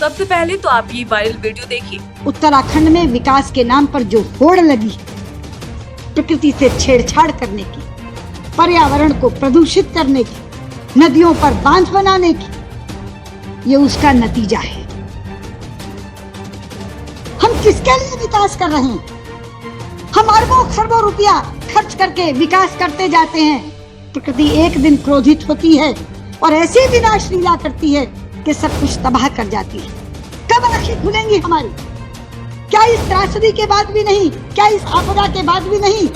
सबसे पहले तो आप ये वायरल वीडियो देखिए। उत्तराखंड में विकास के नाम पर जो होड़ लगी, प्रकृति से छेड़छाड़ करने की, पर्यावरण को प्रदूषित करने की, नदियों पर बांध बनाने की, ये उसका नतीजा है। हम किसके लिए विकास कर रहे हैं? हम अरबों खरबों रुपया खर्च करके विकास करते जाते हैं। प्रकृति एक दिन क्रोधित होती है और ऐसी विनाश लीला करती है कि सब कुछ तबाह कर जाती है। कब आंखें खुलेंगी हमारी? क्या इस त्रासदी के बाद भी नहीं? क्या इस आपदा के बाद भी नहीं?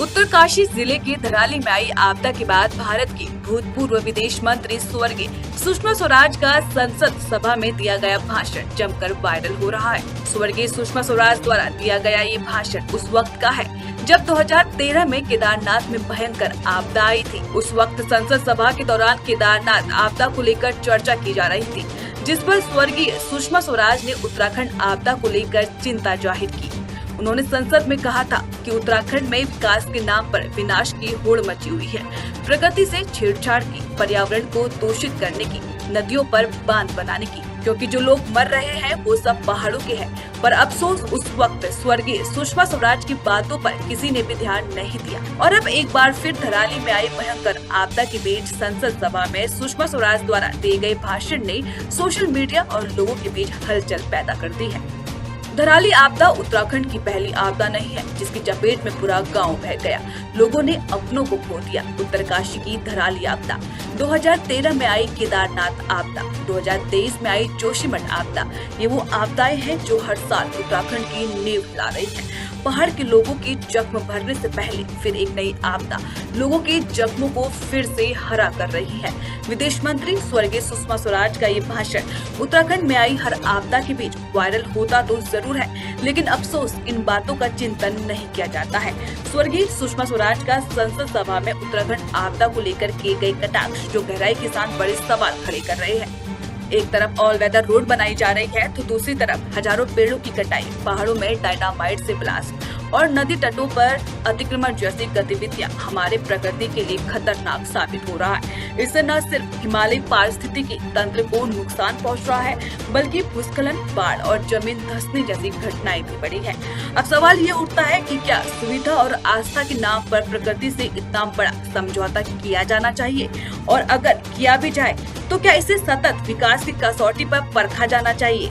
उत्तरकाशी जिले के धराली में आई आपदा के बाद भारत की भूतपूर्व विदेश मंत्री स्वर्गीय सुषमा स्वराज का संसद सभा में दिया गया भाषण जमकर वायरल हो रहा है। स्वर्गीय सुषमा स्वराज द्वारा दिया गया ये भाषण उस वक्त का है जब 2013 में केदारनाथ में भयंकर आपदा आई थी। उस वक्त संसद सभा के दौरान केदारनाथ आपदा को लेकर चर्चा की जा रही थी, जिस पर स्वर्गीय सुषमा स्वराज ने उत्तराखंड आपदा को लेकर चिंता जाहिर की। उन्होंने संसद में कहा था कि उत्तराखंड में विकास के नाम पर विनाश की होड़ मची हुई है, प्रकृति से छेड़छाड़ की, पर्यावरण को दूषित करने की, नदियों पर बांध बनाने की, क्योंकि जो लोग मर रहे हैं वो सब पहाड़ों के हैं। पर अफसोस उस वक्त स्वर्गीय सुषमा स्वराज की बातों पर किसी ने भी ध्यान नहीं दिया। और अब एक बार फिर धराली में आई भयंकर आपदा के बीच संसद सभा में सुषमा स्वराज द्वारा दिए गए भाषण ने सोशल मीडिया और लोगों के बीच हलचल पैदा कर दी है। धराली आपदा उत्तराखंड की पहली आपदा नहीं है जिसकी चपेट में पूरा गांव बह गया, लोगों ने अपनों को खो दिया। उत्तरकाशी की धराली आपदा, 2013 में आई केदारनाथ आपदा, 2023 में आई जोशीमठ आपदा, ये वो आपदाएं हैं जो हर साल उत्तराखंड की नींव हिला रही है। पहाड़ के लोगों की जख्म भरने से पहले फिर एक नई आपदा लोगों के जख्मों को फिर से हरा कर रही है। विदेश मंत्री स्वर्गीय सुषमा स्वराज का ये भाषण उत्तराखंड में आई हर आपदा के बीच वायरल होता तो जरूर है, लेकिन अफसोस इन बातों का चिंतन नहीं किया जाता है। स्वर्गीय सुषमा स्वराज का संसद सभा में उत्तराखंड आपदा को लेकर किए गए कटाक्ष जो गहराई के साथ बड़े सवाल खड़े कर रहे हैं। एक तरफ ऑल वेदर रोड बनाई जा रही है तो दूसरी तरफ हजारों पेड़ों की कटाई, पहाड़ों में डायनामाइट से ब्लास्ट और नदी तटों पर अतिक्रमण जैसी गतिविधियां हमारे प्रकृति के लिए खतरनाक साबित हो रहा है। इससे न सिर्फ हिमालय पारिस्थितिकी तंत्र को नुकसान पहुंच रहा है, बल्कि भूस्खलन, बाढ़ और जमीन धंसने जैसी घटनाएं भी बढ़ी है। अब सवाल ये उठता है कि क्या सुविधा और आस्था के नाम पर प्रकृति से इतना बड़ा समझौता किया जाना चाहिए, और अगर किया भी जाए तो क्या इसे सतत विकास की कसौटी पर परखा जाना चाहिए।